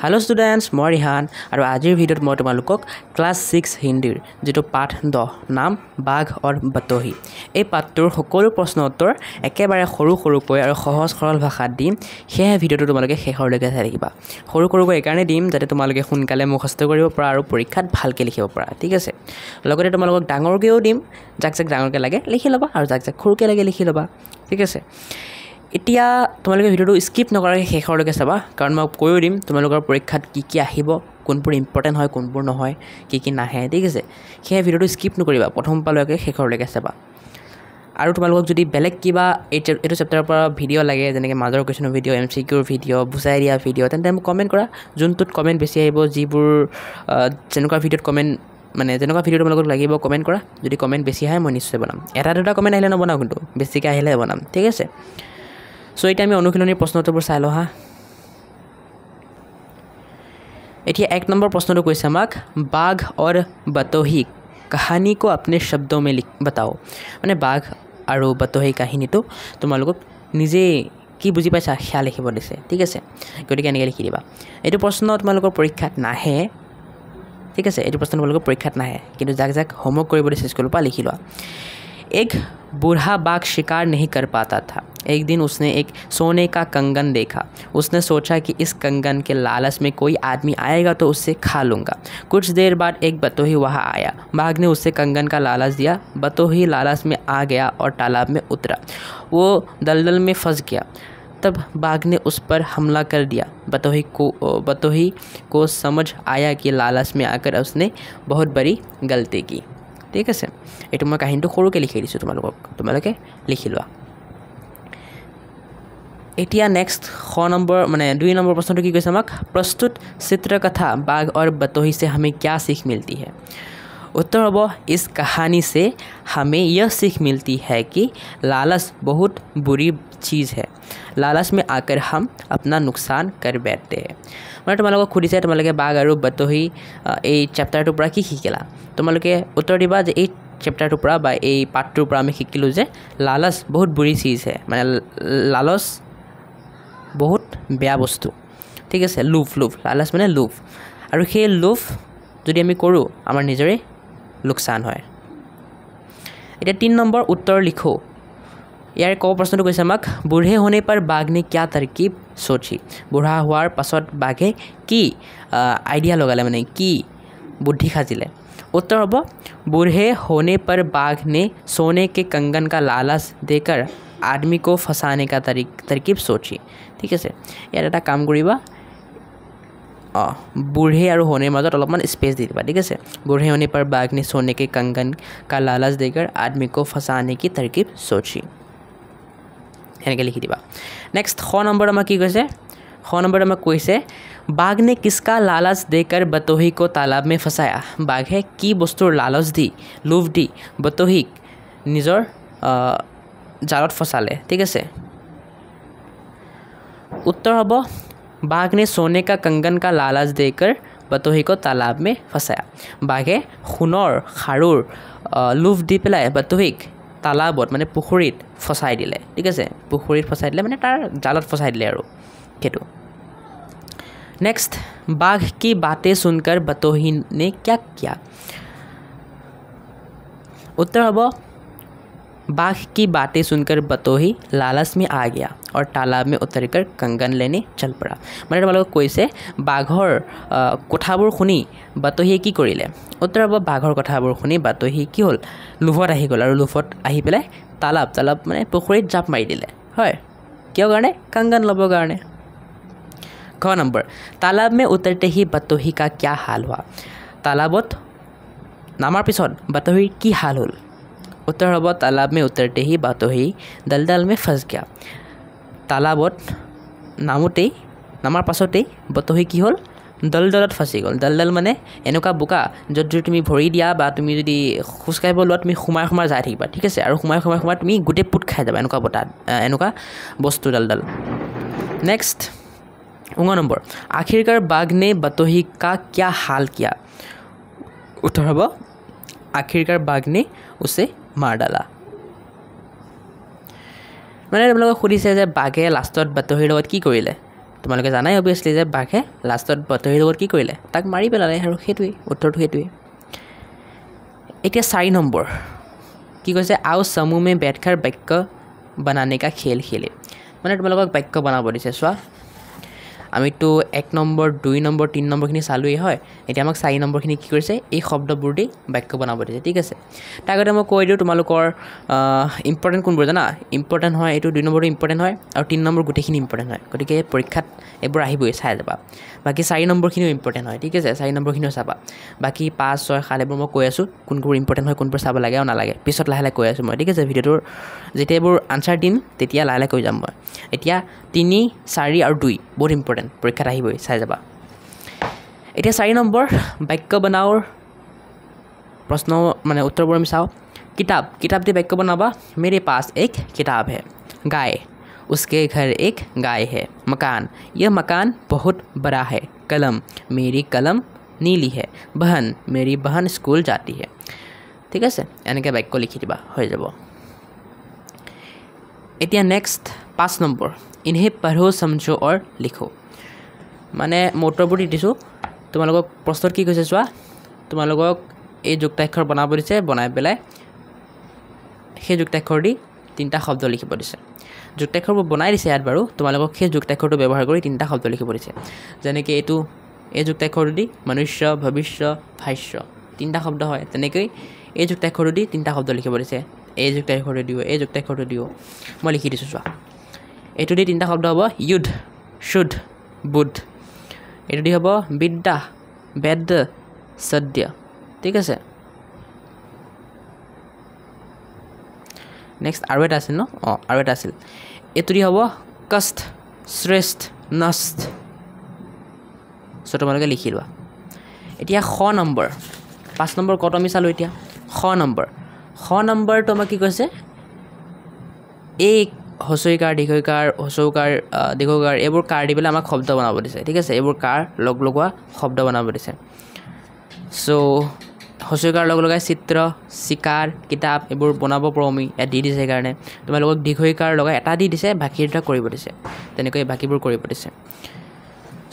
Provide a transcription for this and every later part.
Hello students, মই ৰিহান আৰু আজিৰ ভিডিঅ'ত মই তোমালোকক ক্লাছ 6 হিন্দীৰ যেটো পাঠ 10 নাম বাঘ और बतोही এই পাঠটোৰ সকলো প্ৰশ্ন উত্তৰ একেবাৰে সৰু আৰু সহজ সৰল ভাষাত দিম সেই ভিডিঅ'টো তোমালোকে শেষলৈকে চাই থাকিবা সৰু এই কাৰণে দিম যাতে তোমালোকে সোনকালে মুখস্থ কৰিব পৰা আৰু পৰীক্ষাত ভালকৈ লিখিব পৰা ঠিক আছে লগতে তোমালোকক ডাঙৰকেও দিম যাক ডাঙৰকৈ লাগে লিখি ল'বা আৰু যাক সৰুকৈ লাগে লিখি ল'বা ঠিক আছে এতিয়া তোমালোকে ভিডিওটো স্কিপ নকৰাকৈ শেষলৈকে চাবা কাৰণ মই কৈও দিম তোমালোকৰ পৰীক্ষাত কি আহিব কোনবোৰ ইম্পৰ্টেন্ট হয় কোনবোৰ নহয় কি নাহে ঠিক আছে সেই ভিডিওটো স্কিপ নকৰিবা প্ৰথম পালৈকে শেষলৈকে চাবা আৰু তোমালোকক যদি বেলেগ কিবা এইটো চেপ্টাৰৰ পৰা ভিডিও লাগে যেনেকৈ মাজৰ কোৱেশ্যনৰ ভিডিও এমচিকিউৰ ভিডিও বুজাই দিয়া ভিডিও তেন্তে মোক কমেন্ট কৰা যোনটোত কমেন্ট বেছি আহিব যিবোৰ যেনেকুৱা ভিডিওত কমেন্ট মানে যেনেকুৱা ভিডিও তোমালোকক লাগিব কমেন্ট কৰা যদি কমেন্ট বেছি আহে মই নিশ্চয় বনাম এটা দুটা কমেন্ট আহিলে নবনাও কিন্তু বেছিকৈ আহিলে বনাম ঠিক আছে सो इतना আমি অনুশীলনীৰ প্ৰশ্নটোবোৰ চাই লওঁ হা এতিয়া এক নম্বৰ প্ৰশ্নটো কৈছে আমাক বাঘ और बतोही कहानी को अपने शब्दों में बताओ মানে বাঘ আৰু बतोही কাহিনীটো তোমালোকক নিজে কি বুজি পাইছা খেয়া লিখিব দিছে ঠিক আছে গতিকে এনেকৈ লিখি দিবা এইটো প্ৰশ্ন তোমালোকৰ পৰীক্ষাত নাহে ঠিক আছে এইটো প্ৰশ্ন তোমালোকৰ পৰীক্ষাত নাহে কিন্তু যাক হোমৱৰ্ক কৰিব দিছে স্কুলৰ পৰা লিখি লোৱা एक बूढ़ा बाघ शिकार नहीं कर पाता था एक दिन उसने एक सोने का कंगन देखा उसने सोचा कि इस कंगन के लालच में कोई आदमी आएगा तो उससे खा लूँगा कुछ देर बाद एक बतोही वहाँ आया बाघ ने उससे कंगन का लालच दिया बतोही लालच में आ गया और तालाब में उतरा वो दलदल में फंस गया तब बाघ ने उस पर हमला कर दिया बतोही को समझ आया कि लालच में आकर उसने बहुत बड़ी गलती की ঠিক আছে এটো মই কাহিনীটো সৰুকৈ লিখি দিছো তোমালোকে লিখি লোৱা এতিয়া নেক্সট খ নম্বৰ মানে 2 নম্বৰ প্ৰশ্নটো কি কৈছে আমাক प्रस्तुत चित्रकथा बाघ और बतोही से हमें क्या सीख मिलती है उत्तर होगा इस कहानी से हमें यह सीख मिलती है कि लालच बहुत बुरी चीज़ है लालच में आकर हम अपना नुकसान कर बैठते हैं मैं तुम्हारे खुदी से तुम्हारे बाघ और बतोही ये चैप्टारटोर পৰা কি শিকিলা তোমালোকে উত্তৰ দিবা যে এই চেপ্টাৰটোৰ পৰা বা এই পাঠটোৰ পৰা আমি শিকিলোঁ যে লালচ বহুত বুৰি চীজ है মানে লালচ বহুত বেয়া বস্তু ঠিক আছে লোভ লালচ মানে লোভ আৰু সেই লোভ যদি আমি কৰোঁ আমাৰ নিজৰে লোকসান হয় এটা 3 নম্বৰ উত্তৰ লিখো यार क प्रश्न कैसे আমাক बूढ़े होने पर बाघ ने क्या तरकीब सोची बुढ़ा होवार पाছত बाघे की आइडिया लगाले माने की बुद्धि खाजिले उत्तर होबो बूढ़े होने पर बाघ ने सोने के कंगन का लालच देकर आदमी को फंसाने का तरकीब सोची ठीक है यार এটা কাম কৰিবা बूढ़े और होने मजत अलपमान स्पेस दी दिबा ठीक है बूढ़े होने पर बाघ ने सोने के कंगन का लालच देकर आदमी को फंसाने की तरकीब सोची এনেকৈ লিখি দিবা নেক্সট খ নম্বৰ আমাৰ কি কৈছে খ নম্বৰ আমাৰ কৈছে बाघ ने किसका लालच देकर बतोही को तालाब में फंसाया बाघे की बस्तुर लालच दी लोभ दी बतोहीक নিজৰ জালত ফসালে ঠিক আছে उत्तर হ'ব बाघ ने सोने का कंगन का लालच देकर बतोही को तालाब में फंसाया बाघे সোণৰ খাৰুৰ লোভ দি পেলাই बतोहीक तालाबत माने पुखुरीत फसाई दिले ठीक है पुखुरीत फसाई दिले माने तार जालत फसाई दिले आरो केटो नेक्स्ट बाघ की बातें सुनकर बतोही ने क्या किया उत्तर होगा बाघ की बातें सुनकर बतोही लालच में आ गया और तालाब में उतरकर कंगन लेने चल पड़ा माने তোমালোকক কৈছে বাঘৰ কথাবোৰ শুনি বাতোহিয়ে কি কৰিলে উত্তৰ হ'ব বাঘৰ কথাবোৰ শুনি বাতোহি কি হ'ল লোভত আহি গ'ল আৰু লোভত আহি পেলাই তালাব মানে পুখুৰীত জাপ মাৰি দিলে হয় কিয় কাৰণে कंगन ল'বৰ কাৰণে ক নম্বৰ तालाब में उतरते ही बतोही का क्या हाल हुआ तालाबत নামাৰ পিছত बतोहीৰ কি হাল হ'ল उत्तर होगा तालाब में उतरते ही बतोही दलदल में फंस गया तालाबत नामार पाछते बतोही की हल दलदलत फंसी गल दलदल माने एनुका बुका जत तुम भरी दिया बा तुम जो खोजकाब लोৱা तुम सोमाय जाय থাকিবা ठीक है और सोमाय तुम गोटे पुट खाई जाबा एनुका बता एनुका बस्तु दलदल नेक्स्ट 9 नंबर आखिरकार बाघ ने बतोही का क्या हाल किया उत्तर होगा आखिरकार बाघ ने उसे मार डाला মানে তোমালোকক সুধিছে যে বাঘে লাষ্টত বাতোহিৰ লগত কি কৰিলে তোমালোকে জানাই অবভিয়াছলি যে বাঘে লাষ্টত বতহীৰ লগত কি কৰিলে তাক মাৰি পেলালে আৰু সেইটোৱেই উত্তৰটো সেইটোৱেই এতিয়া 4 নম্বৰ কি কৈছে आओ समूह में बैठकर वाक्य बनाने का खेल खेले মানে তোমালোকক বাক্য বনাব দিছে চোৱা আমিতো 1 নম্বৰ 2 নম্বৰ 3 নম্বৰখিনি চালোই হয় এতিয়া আমাক 4 নম্বৰখিনি কি কৰিছে এই শব্দবোৰ দি বাক্য বনাব দিছে ঠিক আছে তাৰ আগতে মই কৈ দিও তোমালোকৰ ইম্পৰ্টেন্ট কোনবোৰ জানা ইম্পৰ্টেন্ট হয় এইটো 2 নম্বৰটো ইম্পৰ্টেন্ট হয় আৰু 3 নম্বৰ গোটেইখিনি ইম্পৰ্টেন্ট হয় গতিকে পৰীক্ষাত এবোৰ আহিবই চাই যাবা বাকি 4 নম্বৰখিনিও ইম্পৰ্টেন্ট হয় ঠিক আছে 4 নম্বৰখিনিও চাবা বাকি 5 6 7 এবোৰ মই কৈ আছো কোনবোৰ ইম্পৰ্টেন্ট হয় কোনবোৰ চাব লাগে আৰু নালাগে পিছত লাহে লাহে কৈ আছো মই ঠিক আছে ভিডিওটোৰ যেতিয়া এবোৰ আনসাৰ দিম তেতিয়া লাহে লাহে কৈ যাম মই এতিয়া 3 4 আৰু 2 বহুত ইম্পৰ্টেন্ট পৰীক্ষাত আহিবই চাই যাবা এতিয়া 4 নম্বৰ বাক্য বনাওৰ प्रश्न माने उत्तरবোৰ আমি চাও किताब दे वाक्य बनावा मेरे पास एक किताब है गाय उसके घर एक गाय है मकान यह मकान बहुत बड़ा है कलम मेरी कलम नीली है बहन मेरी बहन स्कूल जाती है ठीक है এনেকৈ বাক্য লিখি দিবা হৈ যাব এতিয়া নেক্সট 5 নম্বৰ इन्हें पढ़ो समझो और लिखो माने মোটৰবোৰ দিছো তোমালোকক প্ৰশ্নত কি কৈছে চোৱা তোমালোকক এই যুক্তাক্ষৰ বনাব দিছে বনাই পেলাই সেই যুক্তাক্ষৰ দি তিনটা শব্দ লিখিব দিছে যুক্তাক্ষৰবোৰ বনাই দিছে ইয়াত বাৰু তোমালোকক সেই যুক্তাক্ষৰটো ব্যৱহাৰ কৰি তিনটা শব্দ লিখিব দিছে যেনেকৈ এইটো এই যুক্তাক্ষৰটো দি মনুষ্য ভৱিষ্য ভাষ্য তিনটা শব্দ হয় তেনেকৈ এই যুক্তাক্ষৰটো দি তিনটা শব্দ লিখিব দিছে এই যুক্তাক্ষৰটো দিও মই লিখি দিছো চোৱা এইটো দি তিনটা শব্দ হ'ব युद्ध शुद्ध बुद्ध এইটো দি হ'ব বিদ্যা বেদ সদ্য ঠিক আছে নেক্সট আৰু এটা আছিল ন আৰু এটা আছিল এটো দি হ'ব কষ্ট শ্ৰেষ্ঠ নষ্ট সো তোমালোকে লিখি লোৱা এতিয়া খ নম্বৰ 5 নম্বৰ কত আমি চালো এতিয়া খ নম্বৰ তো আমাক কি কৈছে এক হসৈকাৰ দীৰ্ঘকাৰ হসৌকাৰ দীৰ্ঘকাৰ এবোৰ কাৰ দি পেলাই আমাক শব্দ বনাব দিছে ঠিক আছে এবোৰ কাৰ লগ লগোৱা শব্দ বনাব দিছে সো হসৈকাৰ লগ লগাই চিত্ৰ শিকাৰ কিতাপ এবোৰ বনাব পৰমি ইয়াত দি দিছে কাৰণে তোমালোকক দীৰ্ঘকাৰ লগাই এটা দি দিছে বাকি দুটা কৰিব দিছে তেনেকৈ বাকিবোৰ কৰিব দিছে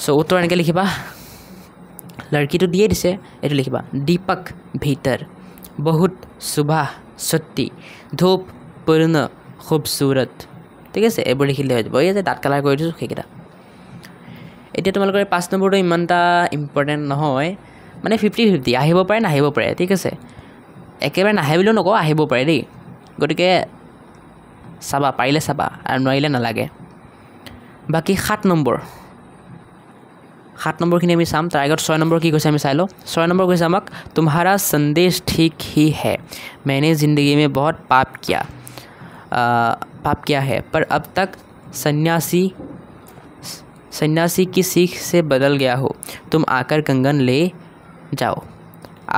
সো উত্তৰ এনেকৈ লিখিবা লড়কিটো দিয়ে দিছে এটো লিখিবা दीपक भीतर बहुत सुबह सत्ती धूप पूर्ण खूबसूरत ঠিক আছে এবোৰ লিখিলে হৈ যাব এই যে ডাট কালাৰ কৰি দিছো সেইকেইটা এতিয়া তোমালোকৰ 5 নম্বৰটো ইমানটা ইম্পৰ্টেন্ট নহয় মানে 50-50 আহিব পাৰে না আহিব পাৰে ঠিক আছে একেবাৰে নাহে বুলি নকও আহিব পাৰে দেই গতিকে চাবা পাৰিলে চাবা আৰু নোৱাৰিলে নালাগে বাকি 7 নম্বৰখিনি আমি চাম তাৰ আগত 6 নম্বৰ কি কৈছে আমি চাই লো 6 নম্বৰ কৈছে আমাক तुम्हारा संदेश ठीक ही है मैंने जिंदगी में बहुत पाप किया है पर अब तक सन्यासी की सीख से बदल गया हो तुम आकर कंगन ले जाओ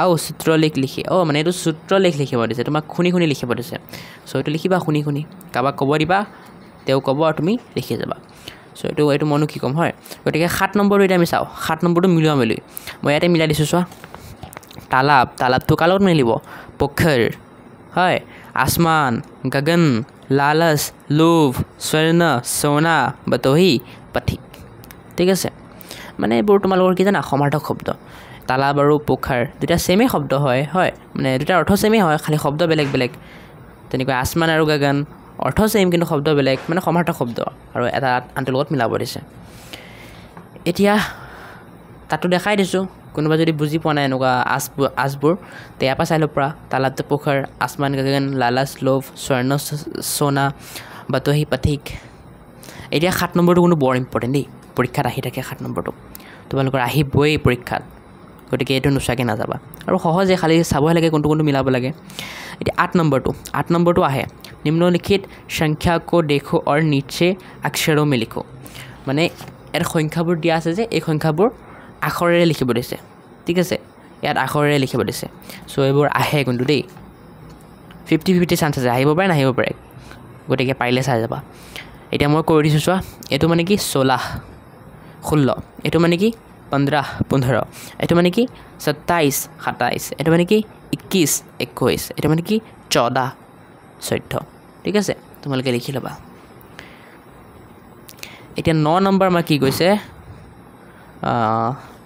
आओ सूत्रलेख लिखी माने एटु सूत्रलेख लिखिब दिसे तुमाक खुनि लिखिब दिसे सो एटु लिखिबा खुनि काबा कब दिबा तेও कब और तुमी लिखि जाबा सो एटु मनु की कम হয় গটিকে 7 নম্বৰ এটা আমি চাও 7 নম্বৰটো মিলোৱা মিলি মই ইয়াতে মিলাই দিছো চোৱা तालाब तो काলত মিলিব पोखर হয় आसमान गगन लालस लोभ स्वर्ण सोना बतोही पथिक ঠিক আছে মানে এবোৰ তোমালোকৰ কি জানা সমাৰ্থক শব্দ তালাব আৰু পোখৰ দুটা সেমে শব্দ হয় মানে দুটা অৰ্থ সেমে হয় খালি শব্দ বেলেগ বেলেগ তেনেকৈ আসমান আৰু গগন অৰ্থ সেম কিন্তু শব্দ বেলেগ মানে সমাৰ্থক শব্দ আৰু এটা আনটোৰ লগত মিলাব দিছে এতিয়া তাতো দেখাই দিছো কোনোবা যদি বুজি পোৱা নাই এনেকুৱা আজবোৰ তেয়াপা চাইলো পৰা তালাব তো পোখৰ আসমান গগন লালস লোভ স্বৰ্ণ সোনা বতোহি পথিক এতিয়া 7 নম্বৰটো কোনো বৰ ইম্পৰ্টেন্ট দেই পৰীক্ষাত আহি থাকে 7 নম্বৰটো তোমালোকৰ আহিবই পৰীক্ষাত গতিকে এটো নুছাকে না যাবা আৰু সহজে খালি চাবহে লাগে কোনটো মিলাব লাগে এতিয়া 8 নম্বৰটো আহে নিম্নলিখিত সংখ্যা को देखो और नीचे अक्षरों में लिखो মানে এর সংখ্যাবোৰ দিয়া আছে যে এই সংখ্যাবোৰ আখৰেৰে লিখিব দিছে ঠিক আছে ইয়াত আখৰেৰে লিখিব দিছে সো এবোৰ আহে কিন্তু দেই 50-50 চান্স আছে আহিব পাৰে না আহিব পাৰে গতিকে পাইলে চাই যাবা এতিয়া মই কৈ দিছো চোৱা এটো মানে কি 16 এটো মানে কি 15 এটো মানে কি 27 এটো মানে কি 21 এটো মানে কি 14 ঠিক আছে তোমালোকে লিখি লবা এতিয়া 9 নম্বৰ আমাৰ কি কৈছে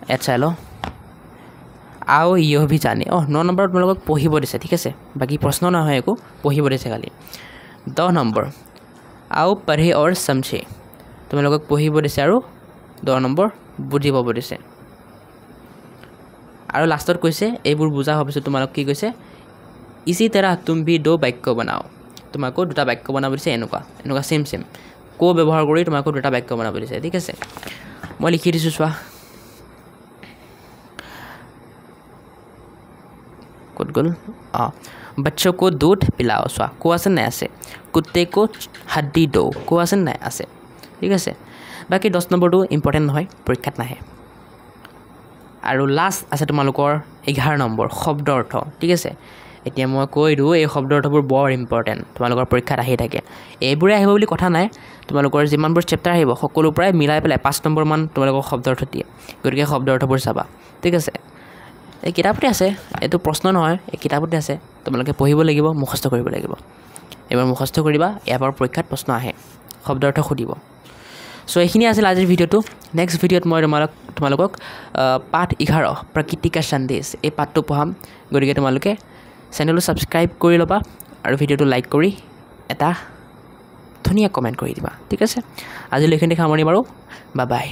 ইয়াত চাই লওঁ আও ইহ ভি জানে 9 নম্বৰ তোমালোকক পঢ়িব দিছে ঠিক আছে বাকি প্ৰশ্ন নহয় একো পঢ়িব দিছে খালি 10 নম্বৰ আও পঢ়ে और समझे তোমালোকক পঢ়িব দিছে আৰু 10 নম্বৰ বুজি পাব দিছে আৰু লাষ্টত কৈছে এইবোৰ বুজা হোৱাৰ পিছত তোমালোক কি কৈছে इसी तरह तुम भी 2 বাক্য বনাও তোমাকো দুটা বাক্য বনাব দিছে এনেকুৱা সেম কো ব্যৱহাৰ কৰি তোমাকো দুটা বাক্য বনাব দিছে ঠিক আছে মই লিখি দিছো চোৱা কত গল बच्चों को दूध पिलाओ চোৱা কো আছে নাই আছে কুত্তে को हड्डी दो কো আছে নাই আছে ঠিক আছে বাকি 10 নম্বৰটো ইম্পৰ্টেন্ট নহয় পৰীক্ষাত নাহে আৰু লাষ্ট আছে তোমালোকৰ 11 নম্বৰ শব্দ অৰ্থ ঠিক আছে এতিয়া মই কৈ দিও এই শব্দ অৰ্থবোৰ বৰ ইম্পৰ্টেন্ট তোমালোকৰ পৰীক্ষাত আহি থাকে এইবোৰে আহিব বুলি কথা নাই তোমালোকৰ যিমানবোৰ চেপ্টাৰ আহিব সকলো প্ৰায় মিলাই পেলাই 5 নম্বৰ মান তোমালোকৰ শব্দ অৰ্থ দিয়ে গতিকে শব্দ অৰ্থবোৰ চাবা ঠিক আছে এই কিতাপতে আছে এটো প্ৰশ্ন নহয় এই কিতাপতে আছে তোমালোকে পঢ়িব লাগিব মুখস্থ কৰিব লাগিব এবাৰ মুখস্থ কৰিবা এবাৰ পৰীক্ষাত প্ৰশ্ন আহে শব্দ অৰ্থ খুদিব সো এইখিনি আছিল আজিৰ ভিডিওটো নেক্সট ভিডিওত মই তোমালোকক পাঠ 11 প্ৰকৃতি কা সন্দেশ এই পাঠটো পঢ়াম গতিকে তোমালোকে চেনেলটো সাবস্ক্ৰাইব কৰি লবা আৰু ভিডিওটো লাইক কৰি এটা ধুনীয়া কমেন্ট কৰি দিবা ঠিক আছে আজিলৈ এইখিনি সামৰণি মাৰো বাই বাই